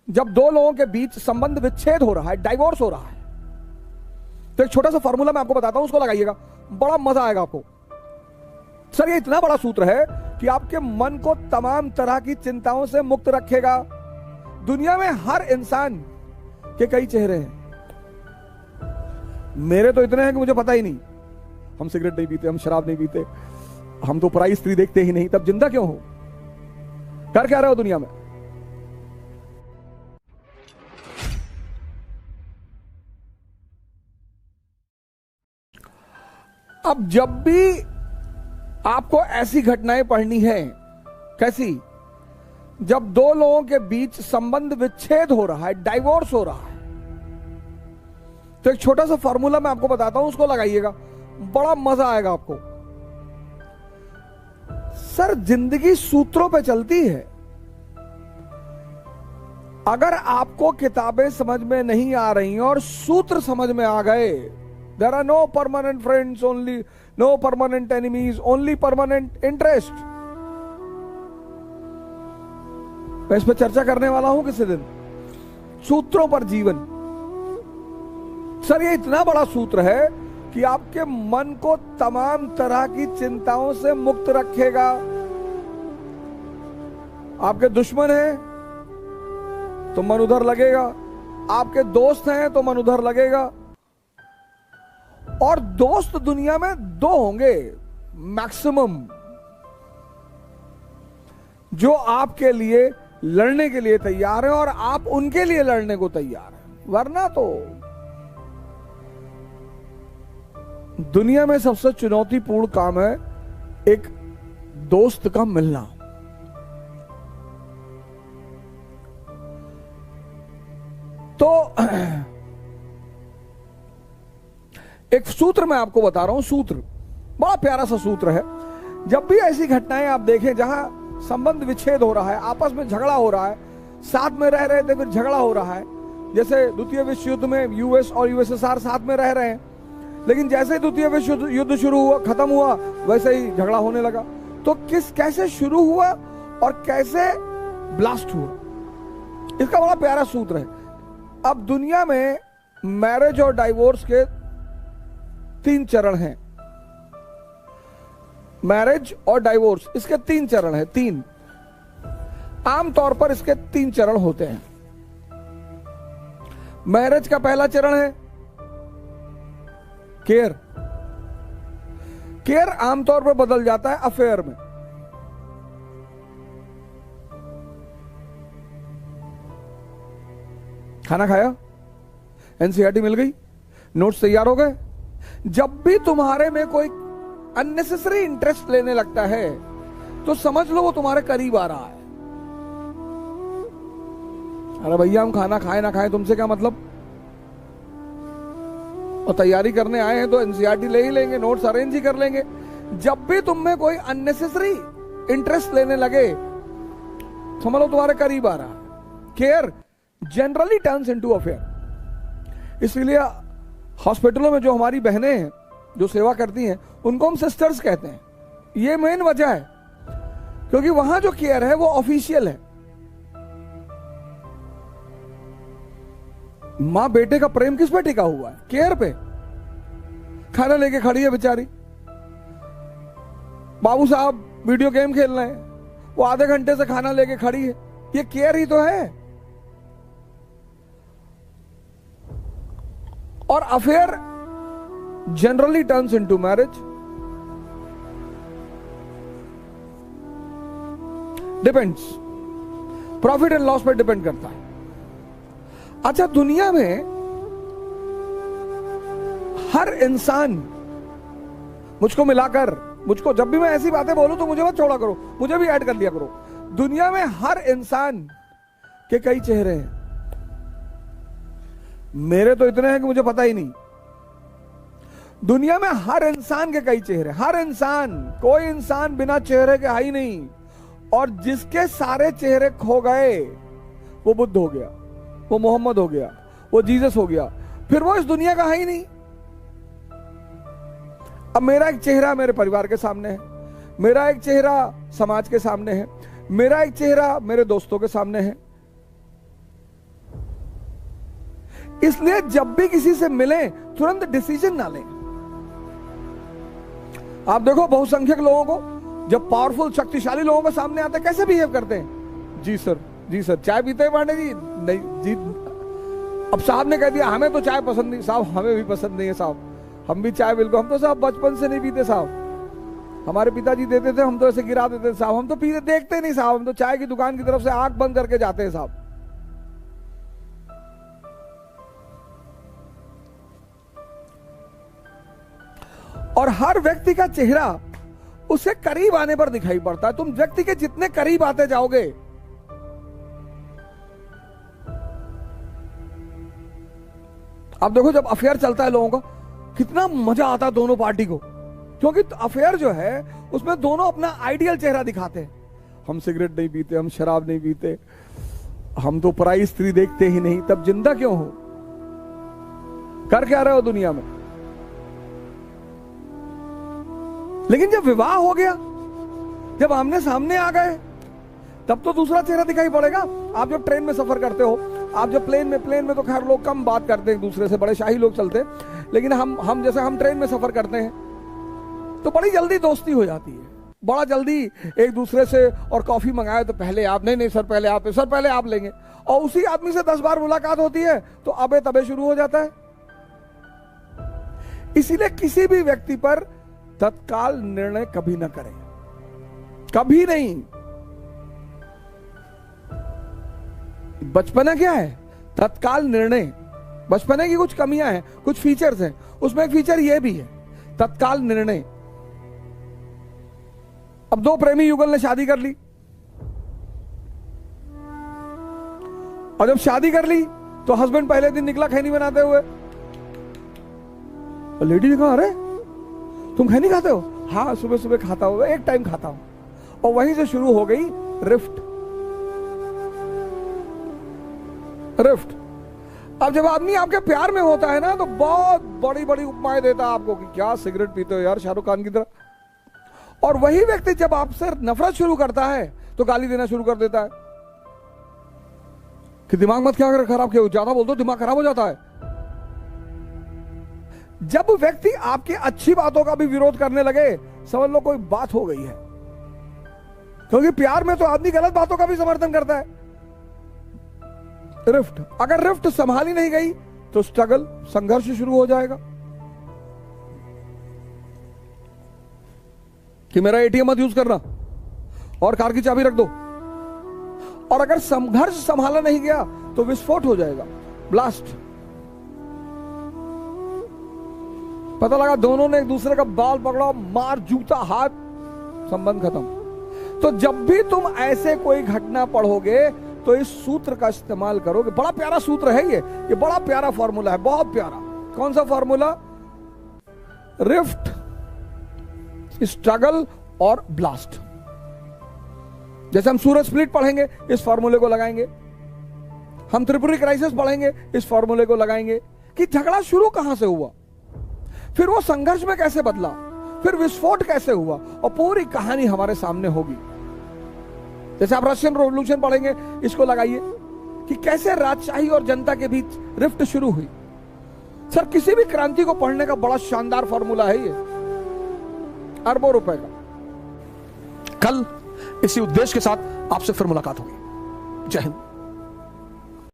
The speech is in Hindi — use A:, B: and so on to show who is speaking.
A: जब दो लोगों के बीच संबंध विच्छेद हो रहा है, डाइवोर्स हो रहा है, तो एक छोटा सा फॉर्मूला मैं आपको बताता हूं, उसको लगाइएगा, बड़ा मजा आएगा आपको। सर ये इतना बड़ा सूत्र है कि आपके मन को तमाम तरह की चिंताओं से मुक्त रखेगा। दुनिया में हर इंसान के कई चेहरे हैं। मेरे तो इतने हैं कि मुझे पता ही नहीं। हम सिगरेट नहीं पीते, हम शराब नहीं पीते, हम तो पराई स्त्री देखते ही नहीं, तब जिंदा क्यों हो? कर क्या रहे हो दुनिया में? अब जब भी आपको ऐसी घटनाएं पढ़नी है, कैसी? जब दो लोगों के बीच संबंध विच्छेद हो रहा है, डाइवोर्स हो रहा है, तो एक छोटा सा फॉर्मूला मैं आपको बताता हूं, उसको लगाइएगा, बड़ा मजा आएगा आपको। सर जिंदगी सूत्रों पे चलती है। अगर आपको किताबें समझ में नहीं आ रही और सूत्र समझ में आ गए, there are no permanent friends, only no permanent enemies, only permanent interest. मैं इस पर चर्चा करने वाला हूं किसी दिन, सूत्रों पर जीवन। सर ये इतना बड़ा सूत्र है कि आपके मन को तमाम तरह की चिंताओं से मुक्त रखेगा। आपके दुश्मन हैं तो मन उधर लगेगा, आपके दोस्त हैं तो मन उधर लगेगा। और दोस्त दुनिया में दो होंगे मैक्सिमम, जो आपके लिए लड़ने के लिए तैयार हैं और आप उनके लिए लड़ने को तैयार हैं। वरना तो दुनिया में सबसे चुनौतीपूर्ण काम है एक दोस्त का मिलना। तो एक सूत्र मैं आपको बता रहा हूं, सूत्र बड़ा प्यारा सा सूत्र है। जब भी ऐसी घटनाएं आप देखें जहां संबंध विच्छेद हो रहा है, आपस में झगड़ा हो रहा है, साथ में रह रहे थे फिर झगड़ा हो रहा है, जैसे द्वितीय विश्व युद्ध में यूएस और यूएसएसआर साथ में रह रहे हैं, लेकिन जैसे द्वितीय विश्व युद्ध शुरू हुआ, खत्म हुआ, वैसे ही झगड़ा होने लगा। तो कैसे शुरू हुआ और कैसे ब्लास्ट हुआ, इसका बड़ा प्यारा सूत्र है। अब दुनिया में मैरिज और डाइवोर्स के 3 चरण हैं। मैरिज और डाइवोर्स, इसके 3 चरण हैं। 3 आमतौर पर इसके 3 चरण होते हैं। मैरिज का पहला चरण है केयर। केयर आमतौर पर बदल जाता है अफेयर में। खाना खाया, एनसीईआरटी मिल गई, नोट्स तैयार हो गए। जब भी तुम्हारे में कोई अननेसेसरी इंटरेस्ट लेने लगता है तो समझ लो वो तुम्हारे करीब आ रहा है। अरे भैया हम खाना खाए ना खाए तुमसे क्या मतलब, और तैयारी करने आए हैं तो एनसीईआरटी ले ही लेंगे, नोट्स अरेंज ही कर लेंगे। जब भी तुम में कोई अननेसेसरी इंटरेस्ट लेने लगे समझ लो तुम्हारे करीब आ रहा है। Care generally turns into affair. इसलिए हॉस्पिटलों में जो हमारी बहनें हैं जो सेवा करती हैं उनको हम सिस्टर्स कहते हैं। ये मेन वजह है क्योंकि वहां जो केयर है वो ऑफिशियल है। मां बेटे का प्रेम किस पे टिका हुआ है? केयर पे। खाना लेके खड़ी है बेचारी, बाबू साहब वीडियो गेम खेल रहे हैं, वो आधे घंटे से खाना लेके खड़ी है, ये केयर ही तो है। और affair generally turns into marriage. Depends, profit and loss पर डिपेंड करता है। अच्छा, दुनिया में हर इंसान, मुझको मिलाकर, मुझको जब भी मैं ऐसी बातें बोलूं तो मुझे मत छोड़ा करो, मुझे भी ऐड कर लिया करो। दुनिया में हर इंसान के कई चेहरे हैं। मेरे तो इतने हैं कि मुझे पता ही नहीं। दुनिया में हर इंसान के कई चेहरे, हर इंसान, कोई इंसान बिना चेहरे के है ही नहीं। और जिसके सारे चेहरे खो गए वो बुद्ध हो गया, वो मोहम्मद हो गया, वो जीसस हो गया, फिर वो इस दुनिया का है ही नहीं। अब मेरा एक चेहरा मेरे परिवार के सामने है, मेरा एक चेहरा समाज के सामने है, मेरा एक चेहरा मेरे दोस्तों के सामने है, इसलिए जब भी किसी से मिलें तुरंत डिसीजन ना लें। आप देखो बहुसंख्यक लोगों को, जब पावरफुल शक्तिशाली लोगों के सामने आते हैं कैसे बिहेव करते हैं। जी सर, जी सर, चाय पीते हैं पांडे जी? नहीं जी। अब साहब ने कह दिया हमें तो चाय पसंद नहीं। साहब हमें भी पसंद नहीं है साहब, हम भी चाय बिल्कुल, हम तो साहब बचपन से नहीं पीते साहब, हमारे पिताजी देते थे, हम तो ऐसे गिरा देते थे साहब, हम तो पीते देखते नहीं साहब, हम तो चाय की दुकान की तरफ से आंख बंद करके जाते हैं साहब। और हर व्यक्ति का चेहरा उसके करीब आने पर दिखाई पड़ता है। तुम व्यक्ति के जितने करीब आते जाओगे, आप देखो जब अफेयर चलता है लोगों का, कितना मजा आता है दोनों पार्टी को, क्योंकि अफेयर जो है उसमें दोनों अपना आइडियल चेहरा दिखाते हैं। हम सिगरेट नहीं पीते, हम शराब नहीं पीते, हम तो पराई स्त्री देखते ही नहीं, तब जिंदा क्यों हो, कर क्या रहे हो दुनिया में। लेकिन जब विवाह हो गया, जब आमने सामने आ गए, तब तो दूसरा चेहरा दिखाई पड़ेगा। आप जब ट्रेन में सफर करते हो, आप जब प्लेन में तो खैर लोग कम बात करते हैं एक दूसरे से, बड़े शाही लोग चलते हैं, लेकिन हम जैसे हम ट्रेन में सफर करते हैं तो बड़ी जल्दी दोस्ती हो जाती है, बड़ा जल्दी एक दूसरे से। और कॉफी मंगाए तो पहले आप, नहीं सर पहले आप, सर पहले आप लेंगे, और उसी आदमी से 10 बार मुलाकात होती है तो अबे तबे शुरू हो जाता है। इसीलिए किसी भी व्यक्ति पर तत्काल निर्णय कभी ना करें, कभी नहीं। बचपना क्या है? तत्काल निर्णय। बचपने की कुछ कमियां हैं, कुछ फीचर्स हैं, उसमें एक फीचर यह भी है, तत्काल निर्णय। अब दो प्रेमी युगल ने शादी कर ली, और जब शादी कर ली तो हस्बैंड पहले दिन निकला खैनी बनाते हुए, और लेडी ने कहा अरे तुम खैनी खाते हो? हाँ सुबह सुबह खाता हूं, एक टाइम खाता हूं। और वहीं से शुरू हो गई रिफ्ट। अब जब आदमी आपके प्यार में होता है ना, तो बहुत बड़ी बड़ी उपमाएं देता है आपको कि क्या सिगरेट पीते हो यार शाहरुख खान की तरह। और वही व्यक्ति जब आपसे नफरत शुरू करता है तो गाली देना शुरू कर देता है कि दिमाग मत क्या खराब किया, ज्यादा बोल दो दिमाग खराब हो जाता है। जब व्यक्ति आपकी अच्छी बातों का भी विरोध करने लगे, समझ लो कोई बात हो गई है, क्योंकि प्यार में तो आदमी गलत बातों का भी समर्थन करता है। रिफ्ट, अगर रिफ्ट संभाली नहीं गई तो स्ट्रगल, संघर्ष शुरू हो जाएगा कि मेरा एटीएम मत यूज करना और कार की चाबी रख दो। और अगर संघर्ष संभाला नहीं गया तो विस्फोट हो जाएगा, ब्लास्ट। पता लगा दोनों ने एक दूसरे का बाल पकड़ा, मार, जूता, हाथ, संबंध खत्म। तो जब भी तुम ऐसे कोई घटना पढ़ोगे तो इस सूत्र का इस्तेमाल करोगे। बड़ा प्यारा सूत्र है ये बड़ा प्यारा फॉर्मूला है, बहुत प्यारा। कौन सा फॉर्मूला? रिफ्ट, स्ट्रगल और ब्लास्ट। जैसे हम सूरज स्प्लिट पढ़ेंगे, इस फॉर्मूले को लगाएंगे। हम त्रिपुरी क्राइसिस पढ़ेंगे, इस फॉर्मूले को लगाएंगे कि झगड़ा शुरू कहां से हुआ, फिर वो संघर्ष में कैसे बदला, फिर विस्फोट कैसे हुआ, और पूरी कहानी हमारे सामने होगी। जैसे आप रशियन रेवोल्यूशन पढ़ेंगे, इसको लगाइए कि कैसे राजशाही और जनता के बीच रिफ्ट शुरू हुई। सर किसी भी क्रांति को पढ़ने का बड़ा शानदार फॉर्मूला है ये, अरबों रुपए का। कल इसी उद्देश्य के साथ आपसे फिर मुलाकात होगी। जय हिंद।